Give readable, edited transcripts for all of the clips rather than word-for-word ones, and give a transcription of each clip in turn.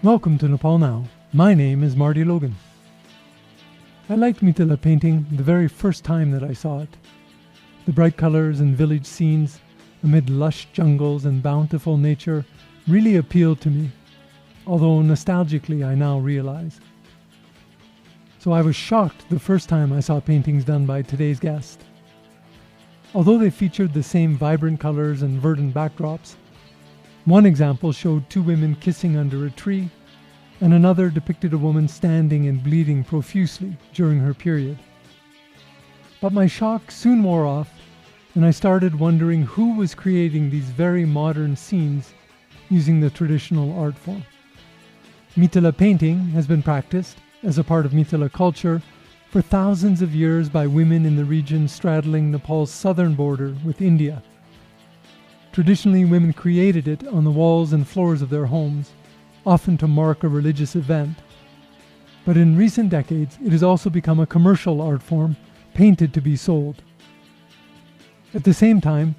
Welcome to Nepal Now. My name is Marty Logan. I liked Mithila painting the very first time that I saw it. The bright colors and village scenes amid lush jungles and bountiful nature really appealed to me, although nostalgically I now realize. So I was shocked the first time I saw paintings done by today's guest. Although they featured the same vibrant colors and verdant backdrops, one example showed two women kissing under a tree, and another depicted a woman standing and bleeding profusely during her period. But my shock soon wore off, and I started wondering who was creating these very modern scenes using the traditional art form. Mithila painting has been practiced as a part of Mithila culture for thousands of years by women in the region straddling Nepal's southern border with India. Traditionally, women created it on the walls and floors of their homes, often to mark a religious event. But in recent decades, it has also become a commercial art form, painted to be sold. At the same time,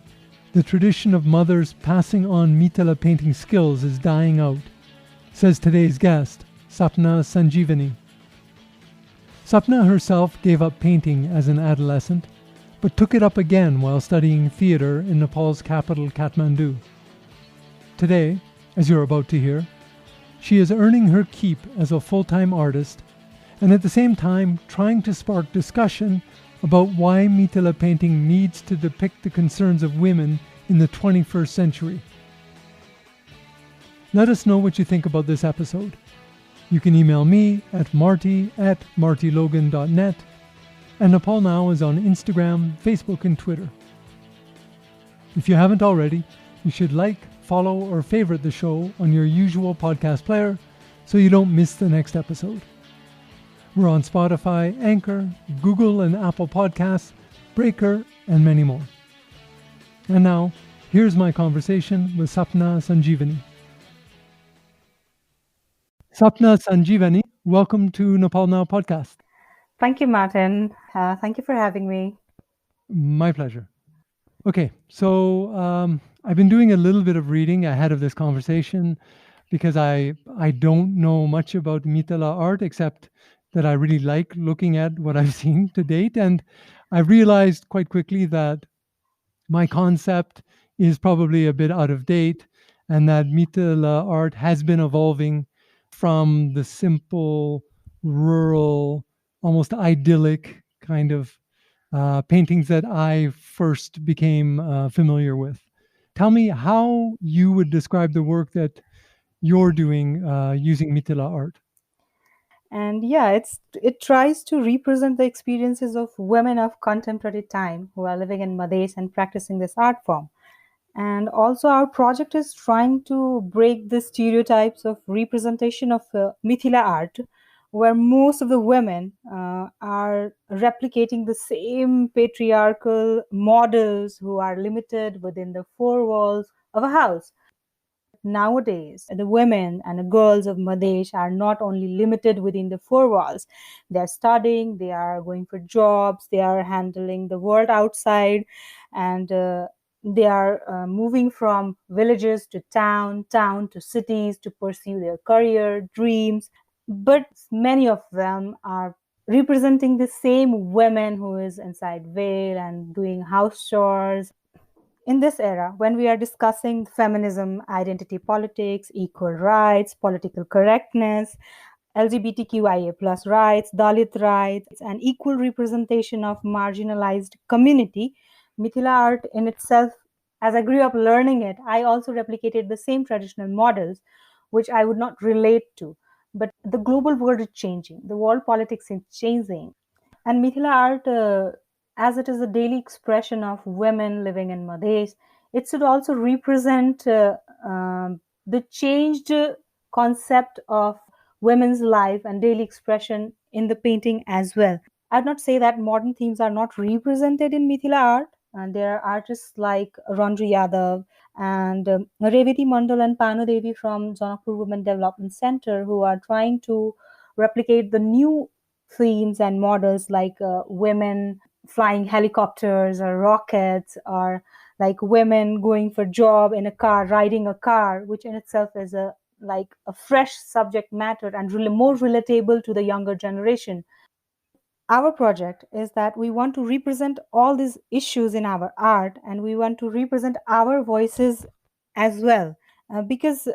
the tradition of mothers passing on Mithila painting skills is dying out, says today's guest, Sapana Sanjeevani. Sapna herself gave up painting as an adolescent, but took it up again while studying theatre in Nepal's capital, Kathmandu. Today, as you're about to hear, she is earning her keep as a full-time artist and at the same time trying to spark discussion about why Mithila painting needs to depict the concerns of women in the 21st century. Let us know what you think about this episode. You can email me at marty@martylogan.net, and Nepal Now is on Instagram, Facebook, and Twitter. If you haven't already, you should like, follow, or favorite the show on your usual podcast player so you don't miss the next episode. We're on Spotify, Anchor, Google and Apple Podcasts, Breaker, and many more. And now, here's my conversation with Sapana Sanjeevani. Sapana Sanjeevani, welcome to Nepal Now podcast. Thank you, Martin. Thank you for having me. My pleasure. Okay, so I've been doing a little bit of reading ahead of this conversation because I don't know much about Mithila art except that I really like looking at what I've seen to date. And I realized quite quickly that my concept is probably a bit out of date and that Mithila art has been evolving from the simple, rural, almost idyllic kind of paintings that I first became familiar with. Tell me how you would describe the work that you're doing using Mithila art. And yeah, it tries to represent the experiences of women of contemporary time who are living in Madhesh and practicing this art form. And also, our project is trying to break the stereotypes of representation of Mithila art, where most of the women are replicating the same patriarchal models who are limited within the four walls of a house. Nowadays, the women and the girls of Madhesh are not only limited within the four walls. They are studying, they are going for jobs, they are handling the world outside, and they are moving from villages to town to cities to pursue their career, dreams. But many of them are representing the same women who is inside veil and doing house chores. In this era, when we are discussing feminism, identity politics, equal rights, political correctness, LGBTQIA plus rights, Dalit rights, and equal representation of marginalized community, Mithila art in itself, as I grew up learning it, I also replicated the same traditional models, which I would not relate to. But the global world is changing. The world politics is changing. And Mithila art, as it is a daily expression of women living in Madhesh, it should also represent the changed concept of women's life and daily expression in the painting as well. I'd not say that modern themes are not represented in Mithila art. And there are artists like Randri Yadav and Revati Mandal and Panu Devi from Janakpur Women Development Center who are trying to replicate the new themes and models like women flying helicopters or rockets, or like women going for job in a car, riding a car, which in itself is a like a fresh subject matter and more relatable to the younger generation. Our project is that we want to represent all these issues in our art, and we want to represent our voices as well. Because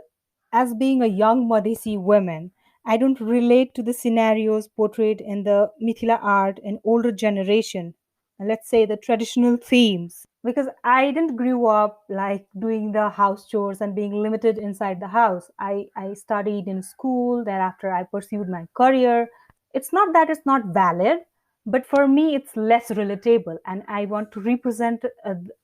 as being a young Madhesi woman, I don't relate to the scenarios portrayed in the Mithila art in older generation. Let's say the traditional themes, because I didn't grow up like doing the house chores and being limited inside the house. I studied in school, thereafter I pursued my career. It's not that it's not valid, but for me it's less relatable, and I want to represent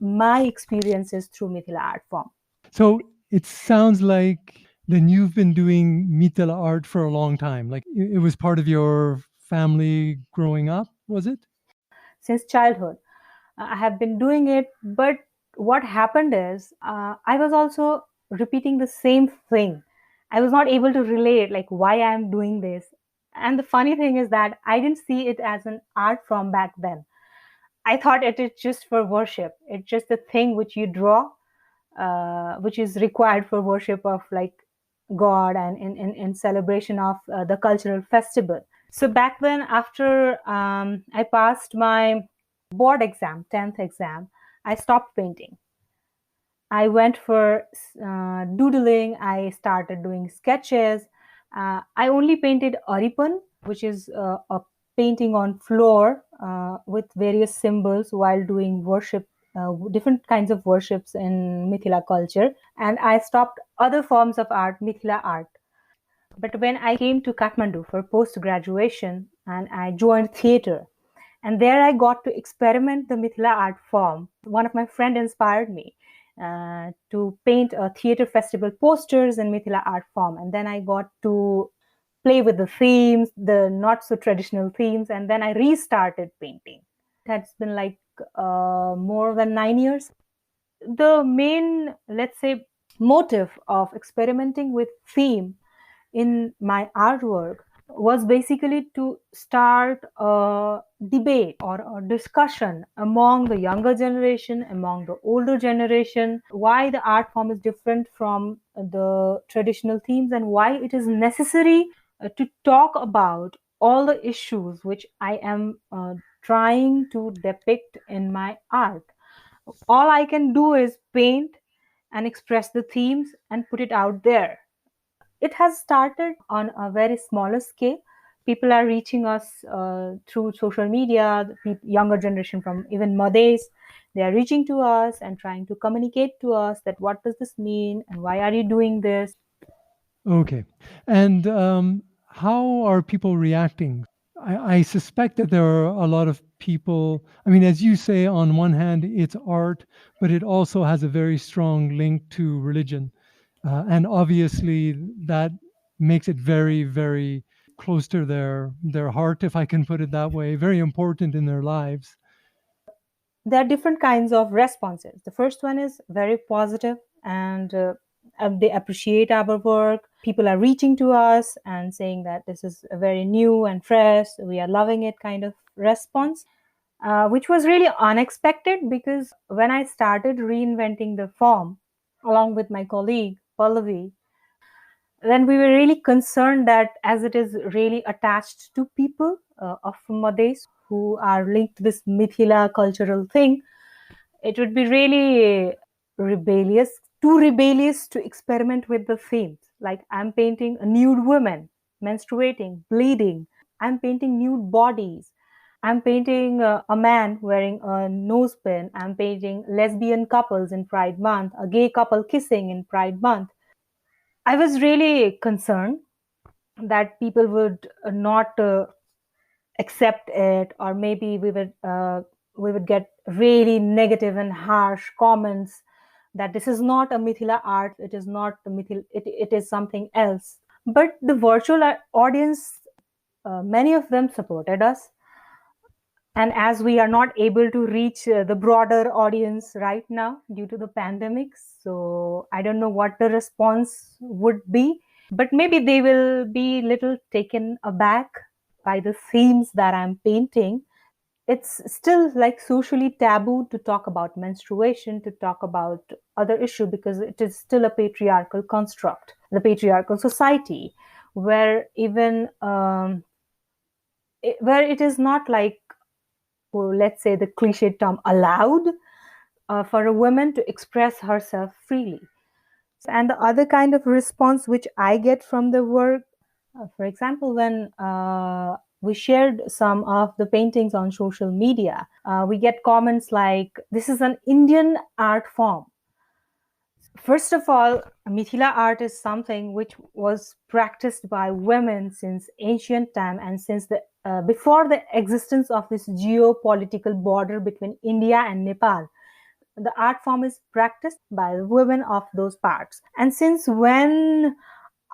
my experiences through Mithila art form. So it sounds like then you've been doing Mithila art for a long time. Like it was part of your family growing up, was it? Since childhood I have been doing it, but what happened is I was also repeating the same thing. I was not able to relate like why I'm doing this. And the funny thing is that I didn't see it as an art form back then. I thought it is just for worship. It's just a thing which you draw, which is required for worship of like God and in celebration of the cultural festival. So back then, after I passed my board exam, 10th exam, I stopped painting. I went for doodling. I started doing sketches. I only painted Aripan, which is a painting on floor with various symbols while doing worship, different kinds of worships in Mithila culture. And I stopped other forms of art, Mithila art. But when I came to Kathmandu for post graduation and I joined theater, and there I got to experiment the Mithila art form. One of my friends inspired me to paint a theater festival posters in Mithila art form. And then I got to play with the themes, the not so traditional themes, and then I restarted painting. That's been like more than 9 years. The main, let's say, motive of experimenting with theme in my artwork was basically to start a debate or a discussion among the younger generation, among the older generation, why the art form is different from the traditional themes and why it is necessary to talk about all the issues which I am trying to depict in my art. All I can do is paint and express the themes and put it out there. It has started on a very smaller scale. People are reaching us through social media, the younger generation from even Madhes. They are reaching to us and trying to communicate to us that what does this mean and why are you doing this. Okay. And how are people reacting? I suspect that there are a lot of people. I mean, as you say, on one hand, it's art, but it also has a very strong link to religion. And obviously, that makes it very, very close to their heart, if I can put it that way, very important in their lives. There are different kinds of responses. The first one is very positive, and they appreciate our work. People are reaching to us and saying that this is a very new and fresh, we are loving it kind of response, which was really unexpected because when I started reinventing the form along with my colleague Pallavi, then we were really concerned that as it is really attached to people of Madhes who are linked to this Mithila cultural thing, it would be really rebellious, too rebellious to experiment with the themes. Like I'm painting a nude woman, menstruating, bleeding. I'm painting nude bodies. I'm painting a man wearing a nose pin. I'm painting lesbian couples in Pride Month, a gay couple kissing in Pride Month. I was really concerned that people would not accept it, or maybe we would get really negative and harsh comments that this is not a Mithila art, it is not a Mithil, it is something else. But the virtual audience, many of them supported us, and as we are not able to reach the broader audience right now due to the pandemic, so I don't know what the response would be, but maybe they will be little taken aback by the themes that I'm painting. it's still like socially taboo to talk about menstruation, to talk about other issue, because it is still a patriarchal construct, the patriarchal society, where even where it is not like, well, let's say the cliche term, allowed for a woman to express herself freely. And the other kind of response which I get from the work, for example, when we shared some of the paintings on social media, we get comments like, this is an Indian art form. First of all, Mithila art is something which was practiced by women since ancient time, and since the before the existence of this geopolitical border between India and Nepal. The art form is practiced by women of those parts. And since when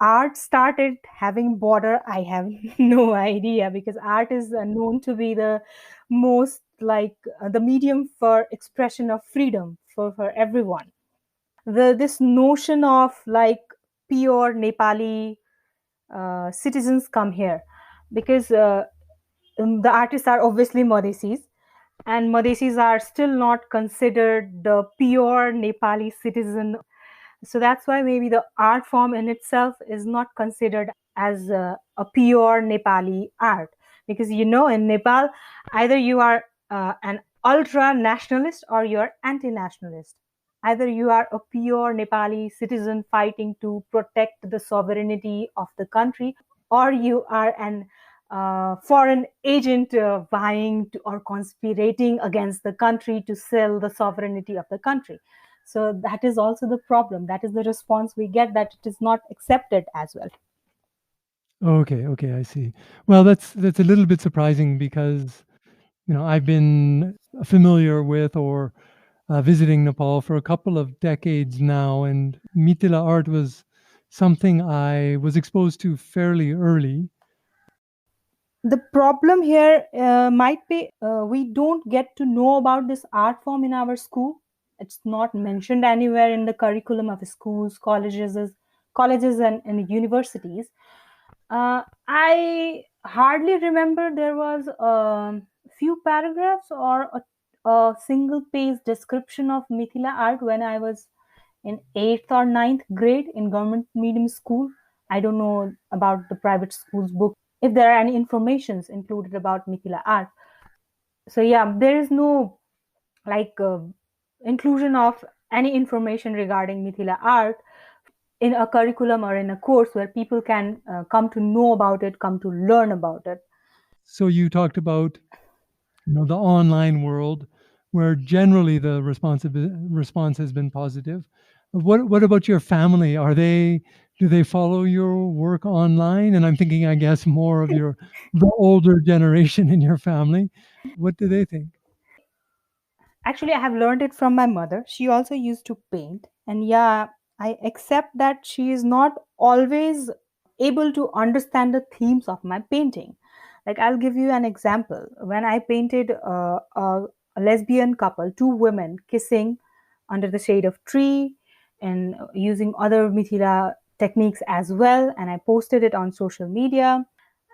art started having border, I have no idea, because art is known to be the most like the medium for expression of freedom for everyone. This notion of like pure Nepali citizens come here, because the artists are obviously Madhesis, and Madhesis are still not considered the pure Nepali citizen. So that's why maybe the art form in itself is not considered as a pure Nepali art. Because in Nepal, either you are an ultra nationalist or you're anti nationalist. Either you are a pure Nepali citizen fighting to protect the sovereignty of the country, or you are an foreign agent vying to, or conspirating against the country to sell the sovereignty of the country. So that is also the problem. That is the response we get, that it is not accepted as well. Okay, okay, I see. Well, that's a little bit surprising because, I've been familiar with or visiting Nepal for a couple of decades now, and Mithila art was something I was exposed to fairly early. The problem here might be we don't get to know about this art form in our school. It's not mentioned anywhere in the curriculum of schools, colleges and universities. I hardly remember there was a few paragraphs or a single page description of Mithila art when I was in 8th or ninth grade in government medium school. I don't know about the private schools book if there are any informations included about Mithila art. So yeah, there is no like inclusion of any information regarding Mithila art in a curriculum or in a course where people can come to know about it, come to learn about it. So you talked about, the online world, where generally the response has been positive. What about your family? Do they follow your work online? And I'm thinking, I guess, more of the older generation in your family. What do they think? Actually, I have learned it from my mother. She also used to paint. And yeah, I accept that she is not always able to understand the themes of my painting. Like, I'll give you an example. When I painted a lesbian couple, two women kissing under the shade of tree and using other Mithila techniques as well, and I posted it on social media.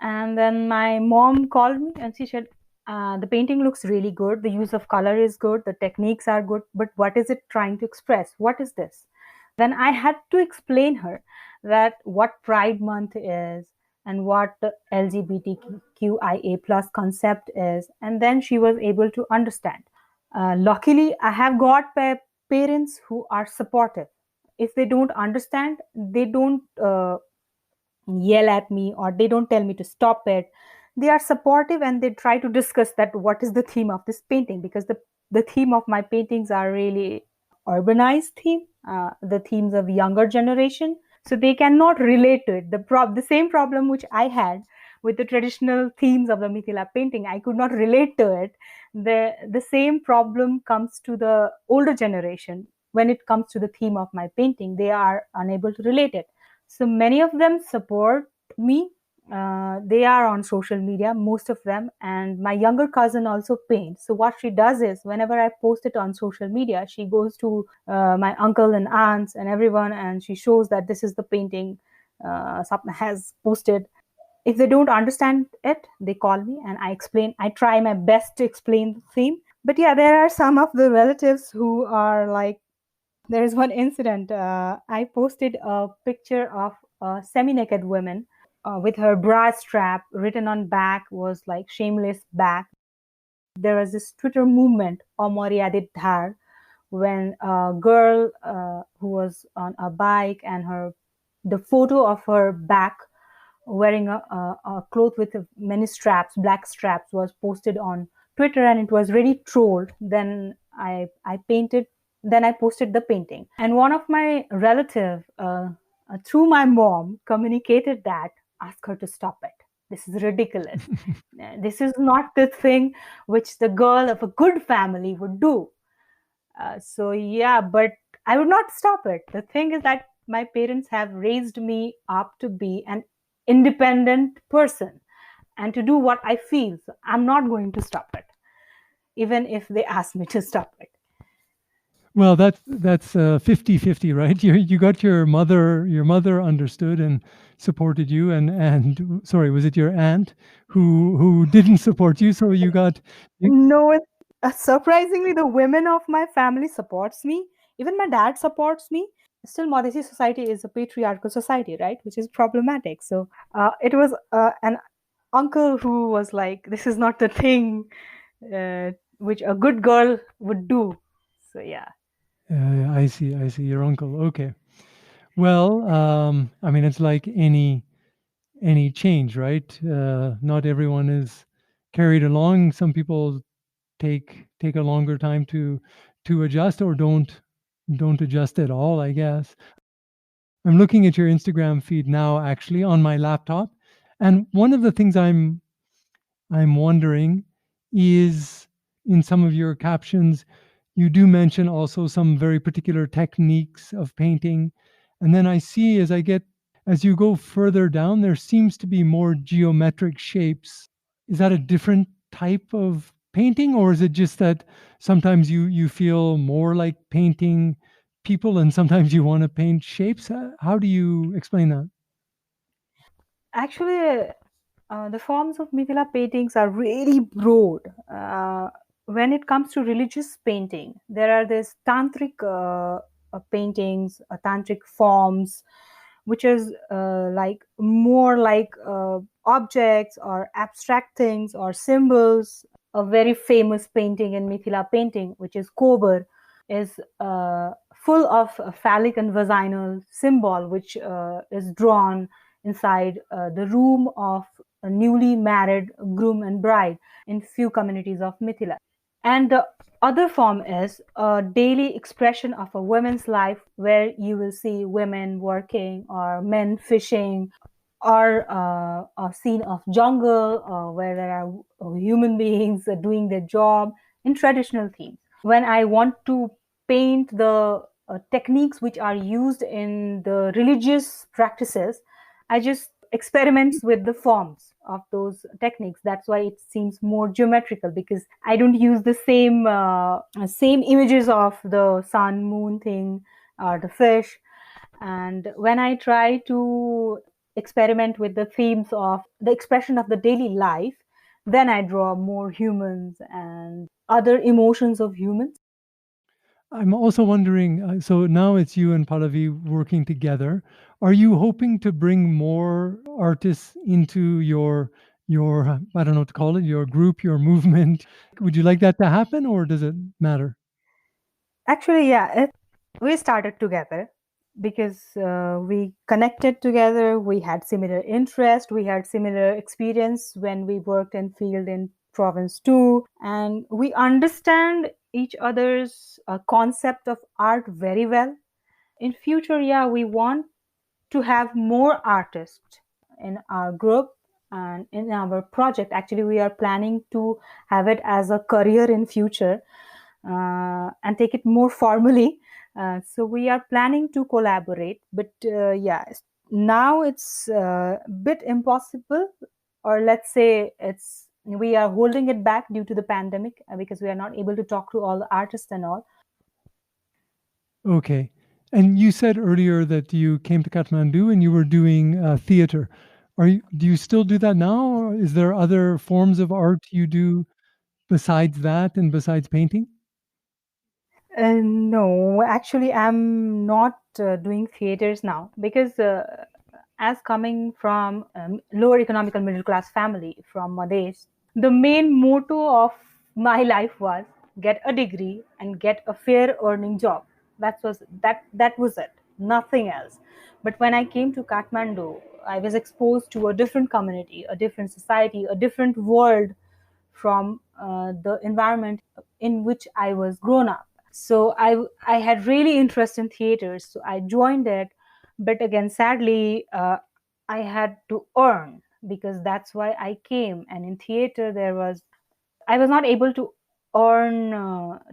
And then my mom called me and she said, the painting looks really good. The use of color is good. The techniques are good. But what is it trying to express? What is this? Then I had to explain her that what Pride Month is and what the LGBTQIA plus concept is. And then she was able to understand. Luckily, I have got parents who are supportive. If they don't understand, they don't yell at me or they don't tell me to stop it. They are supportive and they try to discuss that what is the theme of this painting, because the theme of my paintings are really urbanized theme, the themes of younger generation, so they cannot relate to it. The same problem which I had with the traditional themes of the Mithila painting, I could not relate to it. The same problem comes to the older generation. When it comes to the theme of my painting, they are unable to relate it. So many of them support me. They are on social media, most of them. And my younger cousin also paints. So what she does is, whenever I post it on social media, she goes to my uncle and aunts and everyone, and she shows that this is the painting Sapna has posted. If they don't understand it, they call me and I try my best to explain the theme. But yeah, there are some of the relatives who are like, there is one incident. I posted a picture of a semi-naked woman with her bra strap written on back was like shameless back. There was this Twitter movement, Omoriadit Dhar, when a girl who was on a bike and her the photo of her back wearing a cloth with many straps, black straps, was posted on Twitter, and it was really trolled. Then I painted. Then I posted the painting, and one of my relative, through my mom, communicated that, ask her to stop it. This is ridiculous. This is not the thing which the girl of a good family would do. So yeah, but I would not stop it. The thing is that my parents have raised me up to be an independent person and to do what I feel. So I'm not going to stop it, even if they ask me to stop it. Well, that's 50-50, right? You got your mother understood and supported you, and sorry, was it your aunt who didn't support you? So you got you, No, surprisingly, the women of my family supports me. Even my dad supports me. Still, Madhesi society is a patriarchal society, right? Which is problematic. So it was an uncle who was like, "This is not the thing which a good girl would do." So yeah. I see your uncle. Okay. Well, I mean, it's like any change, right? Not everyone is carried along. Some people take a longer time to adjust or don't adjust at all, I guess. I'm looking at your Instagram feed now actually on my laptop. And one of the things I'm wondering is in some of your captions you do mention also some very particular techniques of painting. And then I see as you go further down there seems to be more geometric shapes. Is that a different type of painting, or is it just that sometimes you feel more like painting people and sometimes you want to paint shapes? How do you explain that? Actually, the forms of Mithila paintings are really broad. When it comes to religious painting, there are these tantric paintings, tantric forms, which is like more like objects or abstract things or symbols. A very famous painting in Mithila painting, which is Kobar, is full of phallic and vaginal symbol, which is drawn inside the room of a newly married groom and bride in few communities of Mithila. And the other form is a daily expression of a woman's life where you will see women working or men fishing or a scene of jungle where there are human beings doing their job in traditional themes. When I want to paint the techniques which are used in the religious practices, I just experiments with the forms of those techniques. That's why it seems more geometrical, because I don't use the same images of the sun, moon thing or the fish. And when I try to experiment with the themes of the expression of the daily life, then I draw more humans and other emotions of humans. I'm also wondering, so now it's you and Pallavi working together. Are you hoping to bring more artists into your I don't know what to call it, your group, your movement? Would you like that to happen, or does it matter? Actually, yeah, we started together because we connected together. We had similar interest. We had similar experience when we worked in field in province too, and we understand each other's concept of art very well. In future, yeah, we want to have more artists in our group and in our project. Actually, we are planning to have it as a career in future and take it more formally. So we are planning to collaborate, but yeah, now it's a bit impossible, or let's say it's we are holding it back due to the pandemic because we are not able to talk to all the artists and all. Okay. And you said earlier that you came to Kathmandu and you were doing theater. Do you still do that now, or is there other forms of art you do besides that and besides painting? No, actually, I'm not doing theaters now because, as coming from lower economical middle class family from Madhesh, the main motto of my life was get a degree and get a fair earning job. That was it, nothing else. But when I came to Kathmandu, I was exposed to a different community, a different society, a different world from the environment in which I was grown up. So I had really interest in theaters, so I joined it. But again, sadly, I had to earn, because that's why I came. And in theater, there was I was not able to earn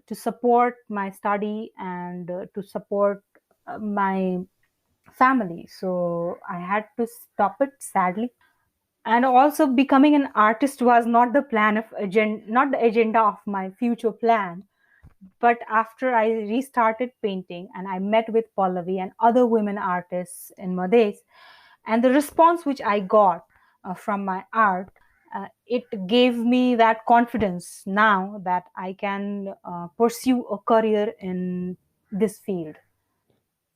to support my study and to support my family, so I had to stop it, sadly. And also, becoming an artist was not the plan of not the agenda of my future plan. But after I restarted painting and I met with Pallavi and other women artists in Madhes, and the response which I got from my art, it gave me that confidence now that I can pursue a career in this field.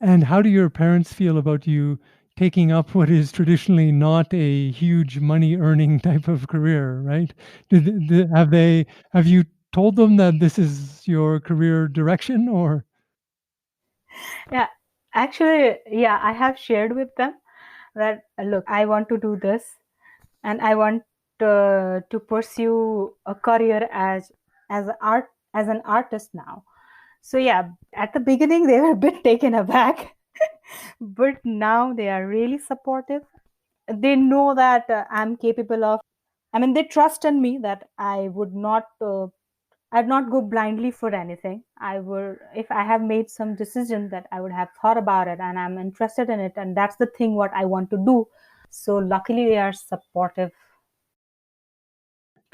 And how do your parents feel about you taking up what is traditionally not a huge money earning type of career, right? Have you told them that this is your career direction, or Yeah, actually, yeah, I have shared with them that, look, I want to do this, and I want to pursue a career as an artist now. So yeah, at the beginning they were a bit taken aback, but now they are really supportive. They know that I'm capable of. I mean, they trust in me that I would not. I'd not go blindly for anything. I would, if I have made some decision, that I would have thought about it and I'm interested in it, and that's the thing what I want to do. So luckily, they are supportive.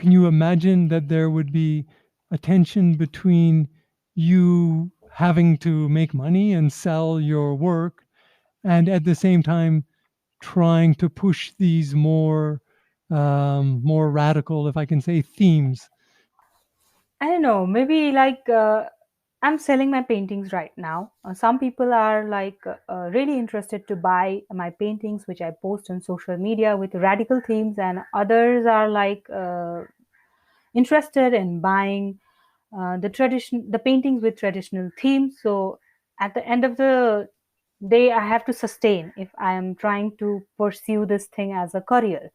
can you imagine that there would be a tension between you having to make money and sell your work and at the same time trying to push these more radical, if I can say, themes? I don't know, maybe like I'm selling my paintings right now. Some people are like really interested to buy my paintings, which I post on social media with radical themes, and others are like interested in buying the paintings with traditional themes. So at the end of the day, I have to sustain if I am trying to pursue this thing as a career.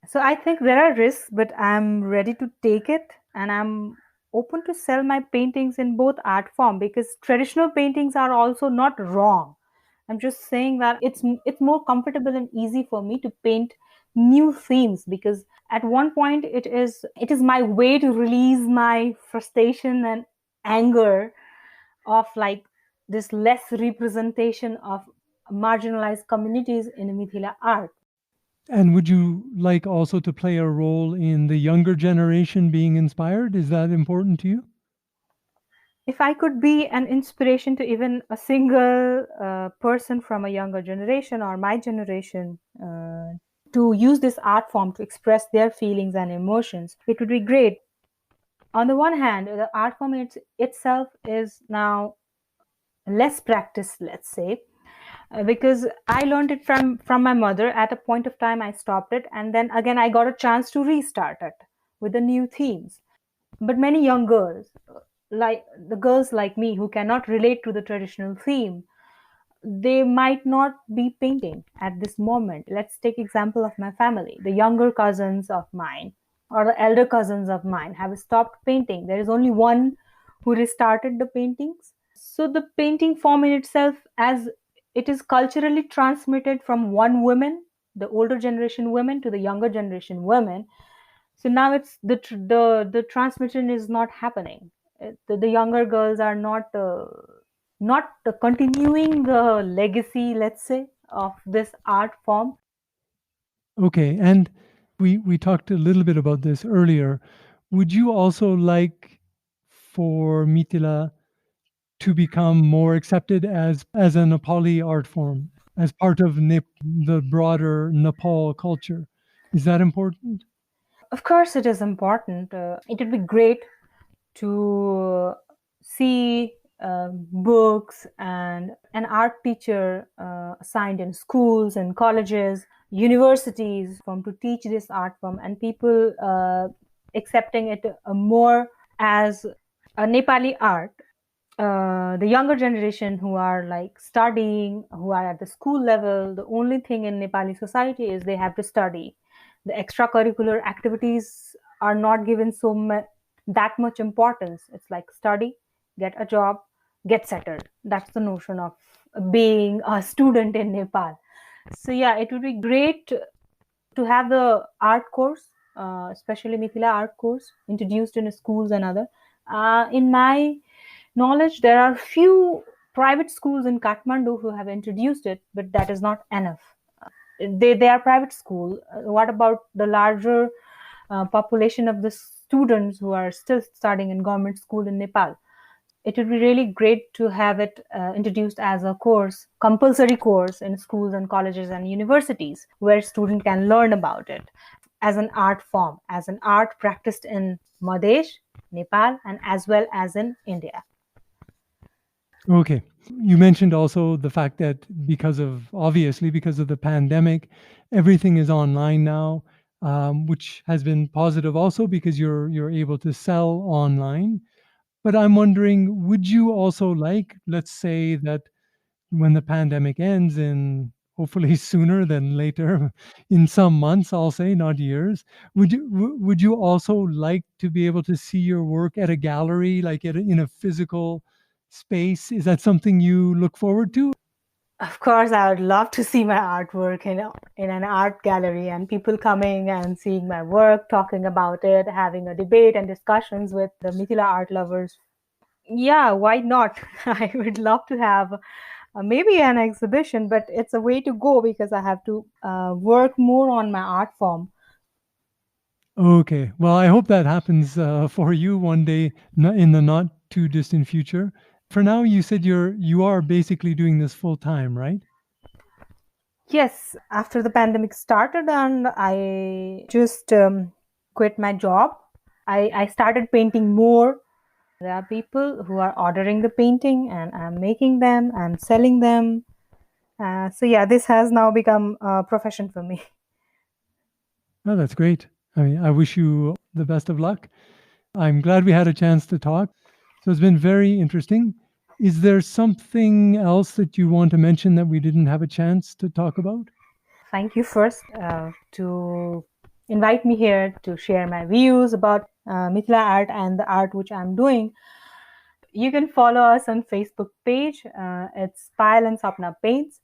So I think there are risks, but I'm ready to take it, and I'm open to sell my paintings in both art form, because traditional paintings are also not wrong. I'm just saying that it's more comfortable and easy for me to paint new themes, because at one point it is my way to release my frustration and anger of like this less representation of marginalized communities in Mithila art. And would you like also to play a role in the younger generation being inspired? Is that important to you? If I could be an inspiration to even a single person from a younger generation or my generation, to use this art form to express their feelings and emotions, it would be great. On the one hand, the art form itself is now less practiced, let's say, because I learned it from my mother. At a point of time, I stopped it, and then again, I got a chance to restart it with the new themes. But many young girls, like the girls like me who cannot relate to the traditional theme, they might not be painting at this moment. Let's take example of my family. The younger cousins of mine or the elder cousins of mine have stopped painting. There is only one who restarted the paintings. So the painting form in itself, as it is culturally transmitted from one woman, the older generation women, to the younger generation women, so now it's the transmission is not happening. The younger girls are not continuing the legacy, let's say, of this art form. Okay, and we talked a little bit about this earlier. Would you also like for Mithila to become more accepted as a Nepali art form? as part of the broader Nepal culture. Is that important? Of course, it is important. It would be great to see books and an art teacher assigned in schools and colleges, universities form to teach this art form, and people accepting it more as a Nepali art. The younger generation who are like studying, who are at the school level, the only thing in Nepali society is they have to study. The extracurricular activities are not given that much importance. It's like study, get a job, get settled. That's the notion of being a student in Nepal. So yeah, it would be great to have the art course, especially Mithila art course, introduced in schools and other. In my knowledge, there are few private schools in Kathmandu who have introduced it, but that is not enough. They are private school. What about the larger population of the students who are still studying in government school in Nepal? It would be really great to have it introduced as a course, compulsory course in schools and colleges and universities, where student can learn about it as an art form, as an art practiced in Madhesh, Nepal, and as well as in India. Okay. You mentioned also the fact that obviously, because of the pandemic, everything is online now, which has been positive also because you're able to sell online. But I'm wondering, would you also like, let's say that when the pandemic ends in hopefully sooner than later, in some months, I'll say, not years, would you also like to be able to see your work at a gallery, like in a physical space? Is that something you look forward to? Of course, I would love to see my artwork in an art gallery and people coming and seeing my work, talking about it, having a debate and discussions with the Mithila art lovers. Yeah, why not? I would love to have maybe an exhibition, but it's a way to go because I have to work more on my art form. Okay. Well, I hope that happens for you one day in the not too distant future. For now, you said you are basically doing this full time, right? Yes, after the pandemic started and I just quit my job, I started painting more. There are people who are ordering the painting and I'm making them, I'm selling them. So yeah, this has now become a profession for me. Oh, that's great. I mean, I wish you the best of luck. I'm glad we had a chance to talk. So it's been very interesting. Is there something else that you want to mention that we didn't have a chance to talk about? Thank you first to invite me here to share my views about Mithila art and the art which I'm doing. You can follow us on Facebook page. It's Pile and Sapna Paints,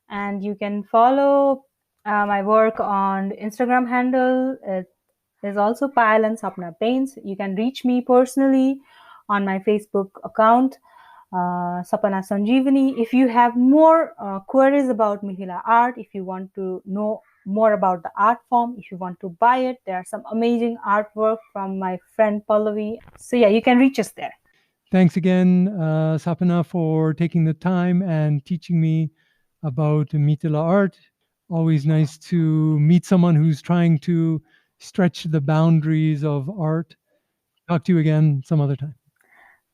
and you can follow my work on Instagram handle. It is also Pile and Sapna Paints. You can reach me personally on my Facebook account, Sapana Sanjeevani. If you have more queries about Mithila art, if you want to know more about the art form, if you want to buy it, there are some amazing artwork from my friend Pallavi. So yeah, you can reach us there. Thanks again, Sapana, for taking the time and teaching me about Mithila art. Always nice to meet someone who's trying to stretch the boundaries of art. Talk to you again some other time.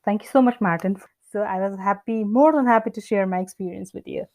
Thank you so much, Martin. So I was happy, more than happy to share my experience with you.